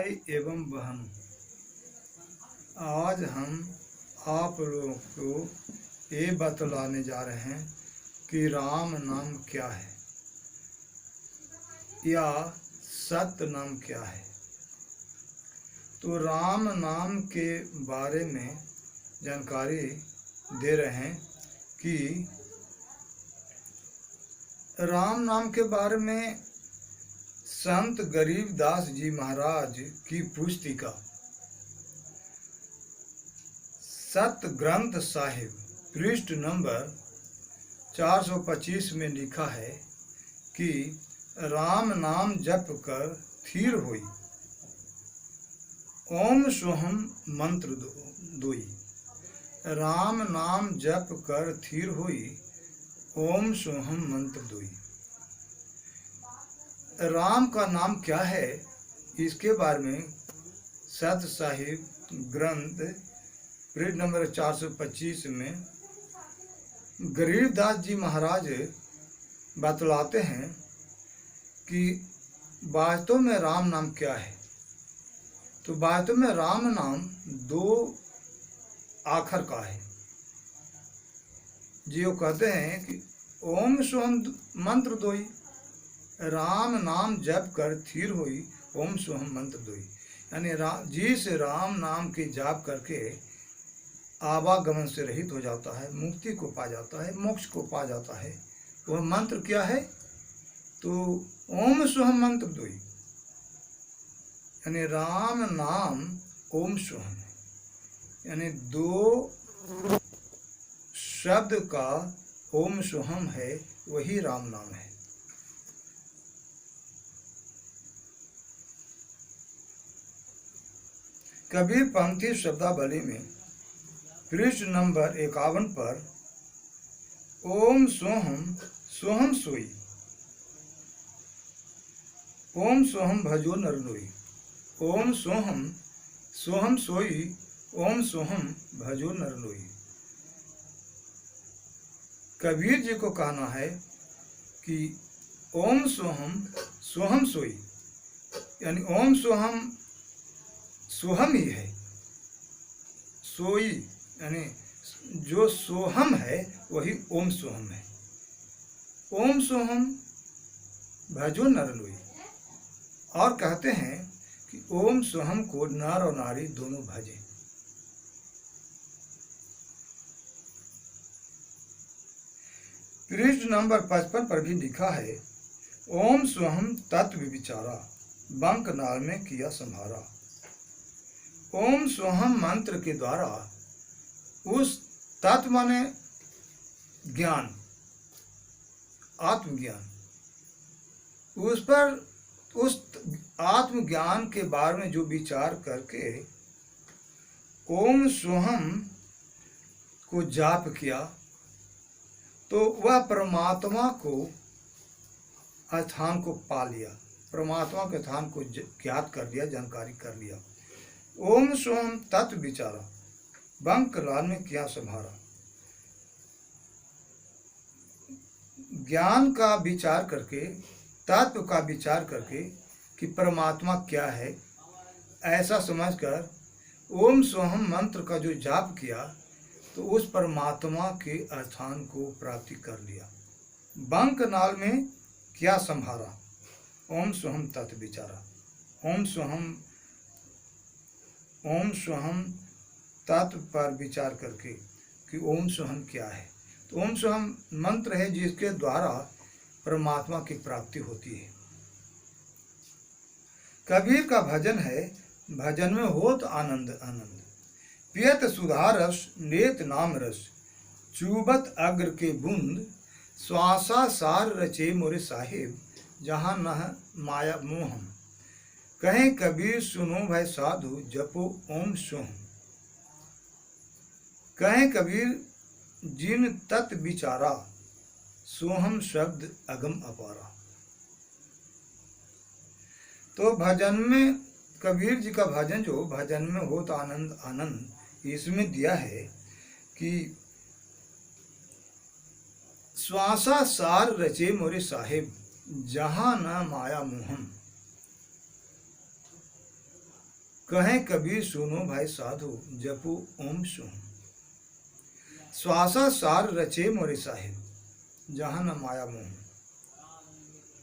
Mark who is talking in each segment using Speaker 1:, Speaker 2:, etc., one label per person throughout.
Speaker 1: भाई एवं बहन, आज हम आप लोगों को ये बतलाने जा रहे हैं कि राम नाम क्या है या सत्य नाम क्या है। तो राम नाम के बारे में जानकारी दे रहे हैं कि राम नाम के बारे में संत गरीबदास जी महाराज की पुस्तिका सत ग्रंथ साहिब पृष्ठ नंबर 425 में लिखा है कि राम नाम जप कर थीर होई, ओम सोहम मंत्र दोई। राम नाम जप कर थीर होई, ओम सोहम मंत्र दोई। राम का नाम क्या है, इसके बारे में सत साहिब ग्रंथ पृष्ठ नंबर 425 में गरीबदास जी महाराज बतलाते हैं कि वास्तव में राम नाम क्या है। तो वास्तव में राम नाम दो आखर का है। जो कहते हैं कि ओम सोहम मंत्र दोई, राम नाम जप कर थीर होई, ओम सोहम मंत्र दोई। यानी जिस राम नाम की जाप करके आवागमन से रहित हो जाता है, मुक्ति को पा जाता है, मोक्ष को पा जाता है, वह मंत्र क्या है? तो ओम सोहम मंत्र दोई, यानी राम नाम ओम सोहम है, यानी दो शब्द का ओम सोहम है, वही राम नाम है। कबीर पंथी शब्दावली में पृष्ठ नंबर 51 पर ओम सोहम सोहम सोई, ओम सोहम भजो नर लोई। ओम सोहम सोहम सोई, ओम सोहम भजो नर लोई। कबीर जी को कहना है कि ओम सोहम सोहम सोई, यानी ओम सोहम सोहम ही है, सोई यानी जो सोहम है वही ओम सोहम है। ओम सोहम भजो नर लोई। और कहते हैं कि ओम सोहम को नर और नारी दोनों भजे। पृष्ठ नंबर 55 पर भी लिखा है, ओम सोहम तत्व विचारा, बंक नाल में किया संभारा। ओम सोहम मंत्र के द्वारा उस तत्व माने ज्ञान, आत्मज्ञान, उस आत्मज्ञान के बारे में जो विचार करके ओम सोहम को जाप किया, तो वह परमात्मा को स्थान को पा लिया, परमात्मा के स्थान को ज्ञात कर लिया, जानकारी कर लिया। ओम सोहम तत्व विचारा, बंक लाल में किया संभारा। ज्ञान का विचार करके, तत्व का विचार करके कि परमात्मा क्या है, ऐसा समझकर ओम सोहम मंत्र का जो जाप किया, तो उस परमात्मा के स्थान को प्राप्ति कर लिया। बंक नाल में क्या संभारा, ओम सोहम तत्व विचारा। ओम सोहम तत्व पर विचार करके कि ओम सोहम क्या है। तो ओम सोहम मंत्र है जिसके द्वारा परमात्मा की प्राप्ति होती है। कबीर का भजन है, भजन में होत आनंद आनंद, पियत सुधा रस नेत नाम रस, चूबत अग्र के बूंद, श्वासा सार रचे मोरे साहिब, जहाँ नह माया मोहम। कहें कबीर सुनो भय साधु, जपो ओम सोहम। कहें कबीर जिन तत् विचारा, सोहम शब्द अगम अपारा। तो भजन में कबीर जी का भजन जो भजन में होता आनंद आनंद, इसमें दिया है कि श्वासा सार रचे मोरे साहिब, जहाँ न माया मोहम। कहें कबीर सुनो भाई साधु, जपो ओम सोहम। श्वासा सार रचे मोरे साहिब, जहाँ न माया मोह।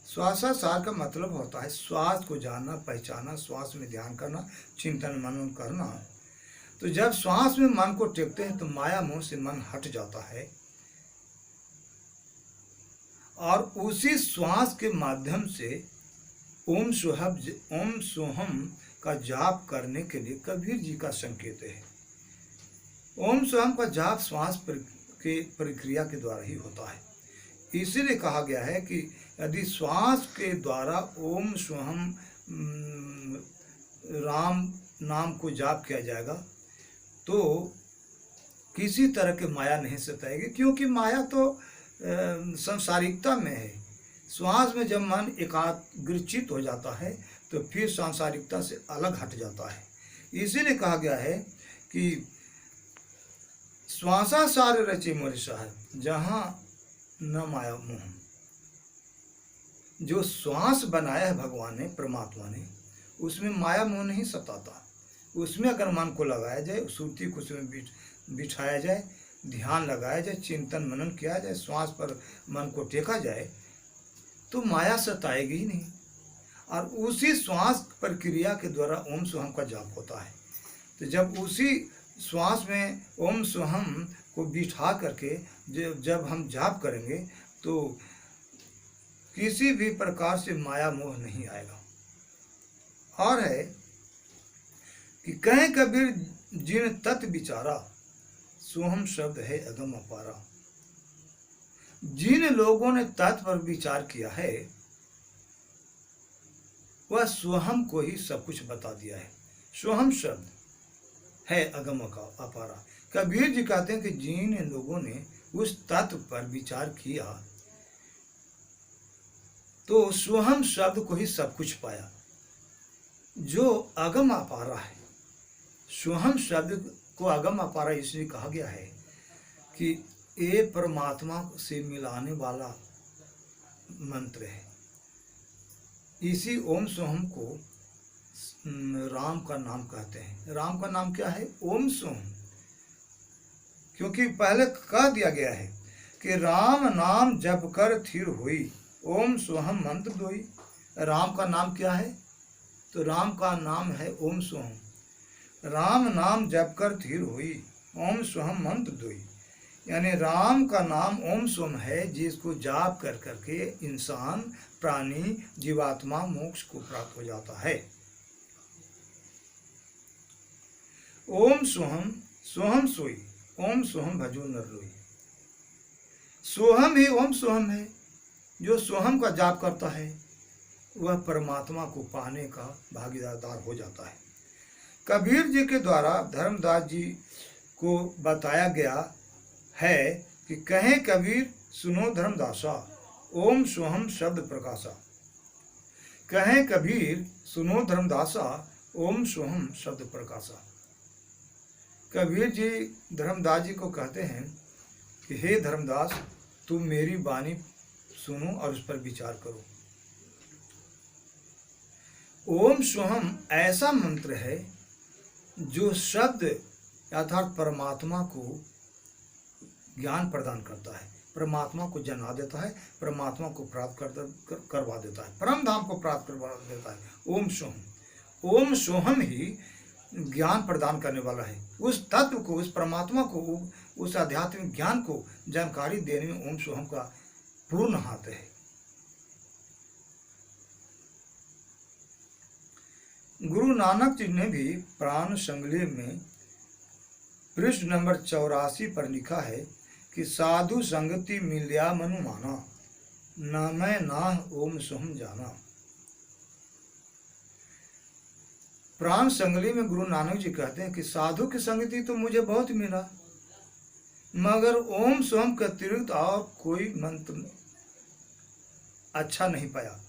Speaker 1: श्वासा सार का मतलब होता है श्वास को जानना, पहचाना, श्वास में ध्यान करना, चिंतन मनन करना। तो जब श्वास में मन को टेकते हैं तो माया मोह से मन हट जाता है, और उसी श्वास के माध्यम से ओम सोहम का जाप करने के लिए कबीर जी का संकेत है। ओम सोहम का जाप श्वास के प्रक्रिया के द्वारा ही होता है। इसीलिए कहा गया है कि यदि श्वास के द्वारा ओम सोहम राम नाम को जाप किया जाएगा तो किसी तरह के माया नहीं सताएगी, क्योंकि माया तो सांसारिकता में है। श्वास में जब मन एकाग्रचित हो जाता है तो फिर सांसारिकता से अलग हट जाता है। इसीलिए कहा गया है कि श्वासा सार रचे मोरे साहिब, जहाँ न माया मोह। जो श्वास बनाया है भगवान ने, परमात्मा ने, उसमें माया मोह नहीं सताता। उसमें अगर मन को लगाया जाए, श्रुति को उसमें बिठाया जाए, ध्यान लगाया जाए, चिंतन मनन किया जाए, श्वास पर मन को टेका जाए, तो माया सताएगी ही नहीं। और उसी श्वास प्रक्रिया के द्वारा ओम सोहम का जाप होता है। तो जब उसी श्वास में ओम सोहम को बिठा करके जब हम जाप करेंगे तो किसी भी प्रकार से माया मोह नहीं आएगा। और है कि कहें कबीर जिन तत् विचारा, सोहम शब्द है अगम अपारा। जिन लोगों ने तत्व पर विचार किया है वह सोहम को ही सब कुछ बता दिया है। सोहम शब्द है अगम अपारा। कबीर जी कहते हैं कि जिन लोगों ने उस तत्व पर विचार किया तो सोहम शब्द को ही सब कुछ पाया, जो अगम अपारा है। सोहम शब्द को अगम अपारा इसलिए कहा गया है कि ये परमात्मा से मिलाने वाला मंत्र है। इसी ओम सोहम को राम का नाम कहते हैं। राम का नाम क्या है? ओम सोहम। क्योंकि पहले कह दिया गया है कि राम नाम जप कर थिर हुई, ओम सोहम मंत्र दोई। राम का नाम क्या है? तो राम का नाम है ओम सोहम। राम नाम जप कर थिर हुई, ओम सोहम मंत्र दोई। यानी राम का नाम ओम सोहम है, जिसको जाप कर करके इंसान, प्राणी, जीवात्मा मोक्ष को प्राप्त हो जाता है। ओम सोहम सोहम सोई, ओम सोहम भजो नर रोई। सोहम ही ओम सोहम है। जो सोहम का जाप करता है वह परमात्मा को पाने का भागीदार हो जाता है। कबीर जी के द्वारा धर्मदास जी को बताया गया है कि कहें कबीर सुनो धर्मदासा, ओम सोहम शब्द प्रकाशा। कहें कबीर सुनो धर्मदासा, ओम सोहम शब्द प्रकाशा। कबीर जी धर्मदास जी को कहते हैं कि हे धर्मदास, तुम मेरी वाणी सुनो और उस पर विचार करो। ओम सोहम ऐसा मंत्र है जो शब्द अर्थात परमात्मा को ज्ञान प्रदान करता है, परमात्मा को जना देता है, परमात्मा को प्राप्त करवा देता है, परम धाम को प्राप्त करवा देता है। ओम सोहम, ओम सोहम ही ज्ञान प्रदान करने वाला है। उस तत्व को, उस परमात्मा को, उस आध्यात्मिक ज्ञान को जानकारी देने में ओम सोहम का पूर्ण हाथ है। गुरु नानक जी ने भी प्राण संगली में पृष्ठ नंबर 84 पर लिखा है कि साधु संगति मिल्या मनु माना, न मैं नाह ओम सोहम जाना। प्राण संगली में गुरु नानक जी कहते हैं कि साधु की संगति तो मुझे बहुत मिला, मगर ओम सोहम के अतिरिक्त और कोई मंत्र अच्छा नहीं पाया।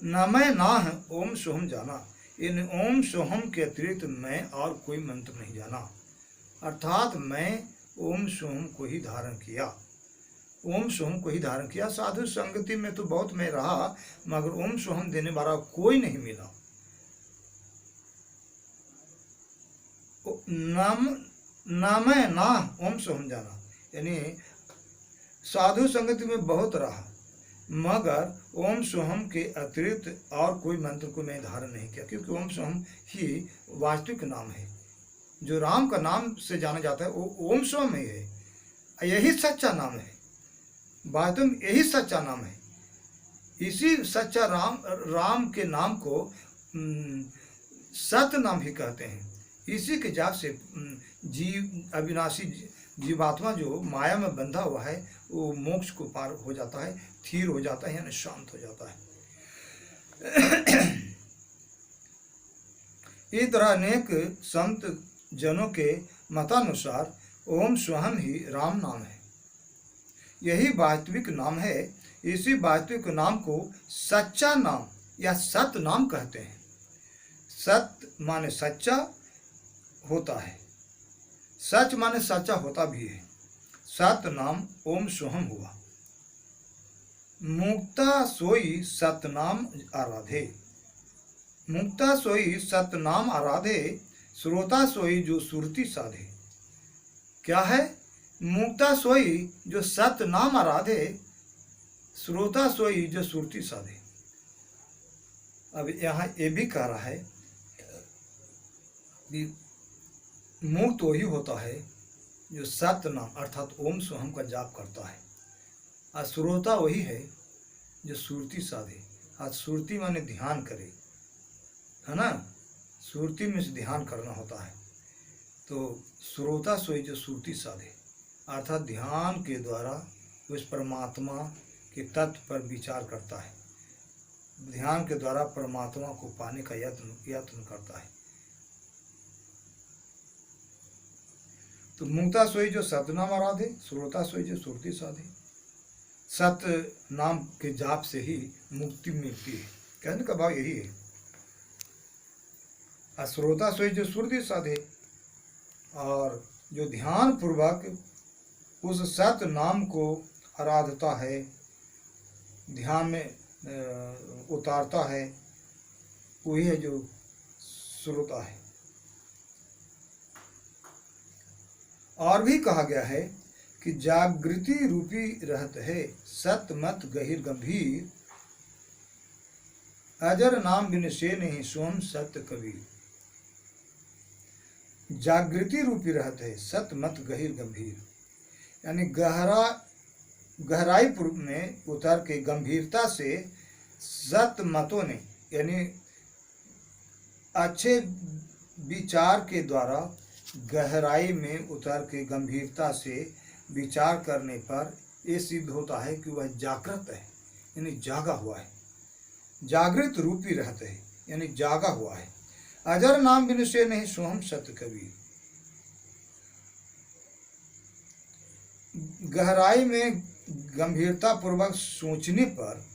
Speaker 1: न मैं नाह ओम सोहम जाना, इन ओम सोहम के अतिरिक्त मैं और कोई मंत्र नहीं जाना। अर्थात मैं ओम सोहम को ही धारण किया, ओम सोहम को ही धारण किया। साधु संगति में तो बहुत मैं रहा, मगर ओम सोहम देने वाला कोई नहीं मिला। नाम नामय ना ओम सोहम जाना, यानी साधु संगति में बहुत रहा मगर ओम सोहम के अतिरिक्त और कोई मंत्र को मैं धारण नहीं किया, क्योंकि ओम सोहम ही वास्तविक नाम है। जो राम का नाम से जाना जाता है वो ओम सोहम ही है, यही सच्चा नाम है, वास्तव में यही सच्चा नाम है। इसी सच्चा राम के नाम को सत्य नाम ही कहते हैं। इसी के जाप से अविनाशी जीवात्मा जो माया में बंधा हुआ है वो मोक्ष को पार हो जाता है, स्थिर हो जाता है, यानी शांत हो जाता है। इस तरह अनेक संत जनों के मतानुसार ओम स्वयं ही राम नाम है, यही वास्तविक नाम है। इसी वास्तविक नाम को सच्चा नाम या सत्य नाम कहते हैं। सत्य माने सच्चा होता है, सच माने सच्चा होता भी है। सत्य नाम ओम सोहम हुआ। मुक्ता सोई सतनाम आराधे, मुक्ता सोई सतनाम आराधे, श्रोता सोई जो सुरती साधे। क्या है? मुक्ता सोई जो सत्य नाम आराधे, श्रोता सोई जो सुरती साधे। अब यहाँ ये भी कह रहा है कि मुक्त वही होता है जो सत्य नाम अर्थात ओम सोहम का जाप करता है, और श्रोता वही है जो सुरती साधे। आज सुरती माने ध्यान करे, है ना, सुरती में से ध्यान करना होता है। तो श्रोता सोई जो सुरती साधे अर्थात ध्यान के द्वारा उस परमात्मा के तत्व पर विचार करता है, ध्यान के द्वारा परमात्मा को पाने का यत्न करता है। तो मुक्ता सोई जो सतनाम आराधे, श्रोता सोई जो सुरती साधे। सत्य नाम के जाप से ही मुक्ति मिलती है, कहने का भाव यही है। और श्रोता सोई जो सुरती साधे, और जो ध्यान पूर्वक उस सत्य नाम को आराधता है, ध्यान में उतारता है, वही है जो श्रोता है। और भी कहा गया है कि जागृति रूपी रहत है सत्य मत गहिर गंभीर, अजर नाम बिन से नहीं सोम सत्य कबीर। जागृति रूपी रहत है सत्य मत गहिर गंभीर, यानी गहराई पूर्व में उतर के गंभीरता से सत्य मतों ने, यानी अच्छे विचार के द्वारा गहराई में उतर के गंभीरता से विचार करने पर ये सिद्ध होता है कि वह जागृत है, यानी जागा हुआ है। जागृत रूपी रहते हैं, यानी जागा हुआ है। अजर नाम बिन से नहीं सोहम सत्य कबीर। गहराई में गंभीरता पूर्वक सोचने पर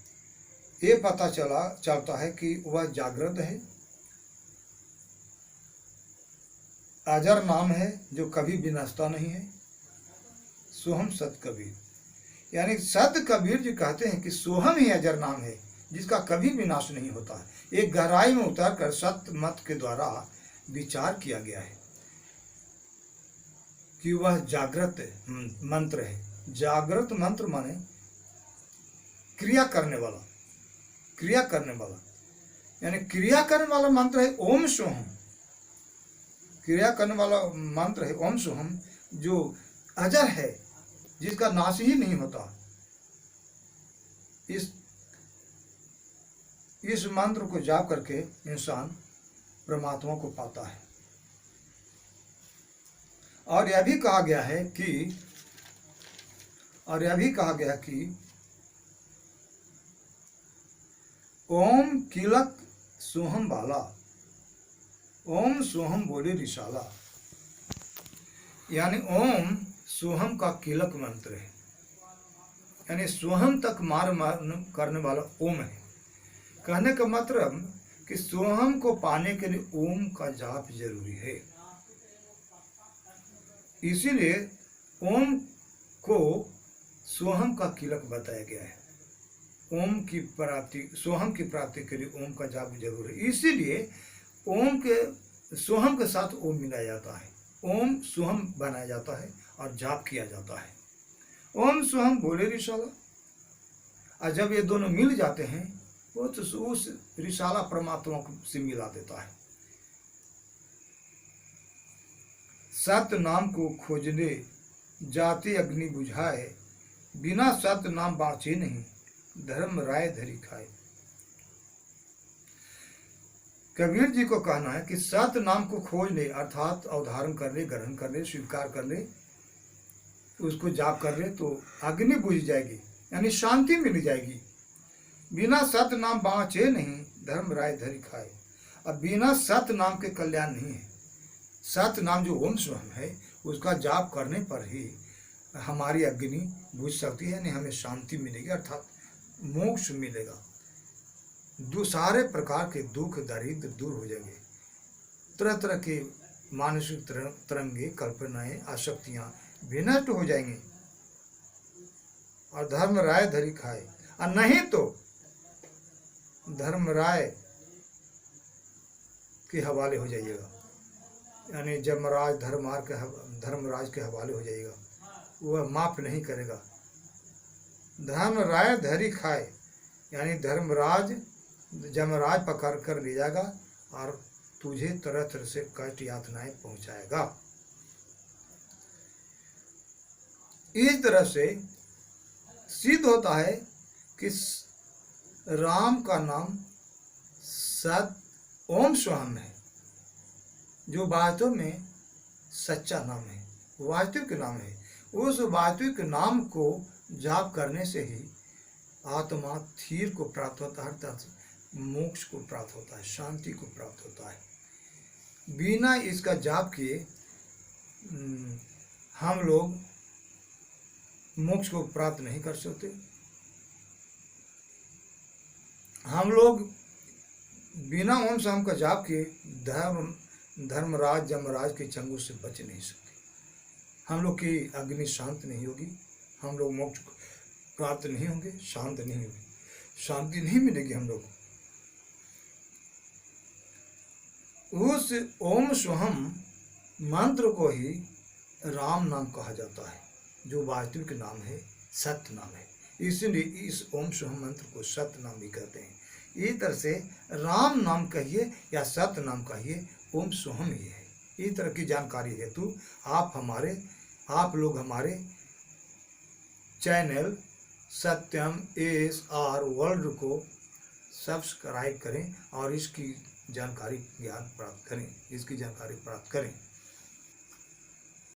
Speaker 1: यह पता चलता है कि वह जागृत है। अजर नाम है जो कभी विनष्टा नहीं है, सोहम सत कबीर, यानी सत कबीर जी कहते हैं कि सोहम ही अजर नाम है जिसका कभी विनाश नहीं होता है। एक गहराई में उतर कर सत्य मत के द्वारा विचार किया गया है कि वह जागृत मंत्र है। जागृत मंत्र माने क्रिया करने वाला, क्रिया करने वाला, यानी क्रिया करने वाला मंत्र है ओम सोहम। क्रिया करने वाला मंत्र है ओम सोहम जो अजर है, जिसका नाश ही नहीं होता। इस मंत्र को जाप करके इंसान परमात्मा को पाता है। और यह भी कहा गया है कि ओम किलक सोहम बाला, ओम सोहम बोले रिशाला, यानी ओम सोहम का किलक मंत्र है, यानी सोहम तक मार करने वाला ओम है। कहने का मतलब कि सोहम को पाने के लिए ओम का जाप जरूरी है। इसीलिए ओम को सोहम का किलक बताया गया है। ओम की प्राप्ति, सोहम की प्राप्ति के लिए ओम का जाप जरूर है। इसीलिए ओम के सोहम के साथ ओम मिलाया जाता है। ओम सोहम बनाया जाता है और जाप किया जाता है। ओम सोहम बोले रिसाला, और जब ये दोनों मिल जाते हैं वो तो उस रिसाला परमात्मा से मिला देता है। सत्य नाम को खोजने जाते अग्नि बुझाए, बिना सत्य नाम बाँचे नहीं, धर्म राय धरी खाए। कबीर जी को कहना है कि सत्य नाम को खोज ले, अर्थात अवधारण कर ले, ग्रहण कर ले, स्वीकार कर ले, उसको जाप कर ले तो अग्नि बुझ जाएगी, यानी शांति मिल जाएगी। बिना सत्य नाम बाँचे नहीं, धर्म राय धरी खाए। अब बिना सत्य नाम के कल्याण नहीं है। सत्य नाम जो ओम स्वयं है उसका जाप करने पर ही हमारी अग्नि बुझ सकती है, यानी हमें शांति मिलेगी, अर्थात मोक्ष मिलेगा। सारे प्रकार के दुख दरिद्र दूर हो जाएंगे, तरह तरह के मानसिक तरंगे, कल्पनाएं, आसक्तियां विनष्ट हो जाएंगी, और धर्म राय धरी खाए। और नहीं तो धर्म राय के हवाले हो जाइएगा, यानी जमराज धर्मराज के हवाले हो जाएगा, वह माफ नहीं करेगा। धर्म राय धरी खाए, यानी धर्मराज जमराज पकड़ कर ले जाएगा और तुझे तरह तरह से कष्ट यातनाएं पहुंचाएगा। इस तरह से सिद्ध होता है कि राम का नाम सत ओम स्वयं है, जो वास्तव में सच्चा नाम है, वास्तविक नाम है। उस वास्तविक नाम को जाप करने से ही आत्मा स्थिर को प्राप्त होता है, अर्थात मोक्ष को प्राप्त होता है, शांति को प्राप्त होता है। बिना इसका जाप किए हम लोग मोक्ष को प्राप्त नहीं कर सकते। हम लोग बिना ओम शाम का जाप किए धर्मराज जमराज के चंगुल से बच नहीं सकते। हम लोग की अग्नि शांत नहीं होगी, हम लोग मोक्ष प्राप्त नहीं होंगे, शांत नहीं होंगे, शांति नहीं मिलेगी हम लोग। उस ओम स्वहम मंत्र को ही राम नाम कहा जाता है, जो वास्तविक नाम है, सत्य नाम है। इसलिए इस ओम स्वहम मंत्र को सत्य नाम भी कहते हैं। इस तरह से राम नाम कहिए या सत्य नाम कहिए, ओम स्वहम ही है। इस तरह की जानकारी हेतु आप लोग हमारे चैनल सत्यम SR वर्ल्ड को सब्सक्राइब करें और इसकी जानकारी प्राप्त करें।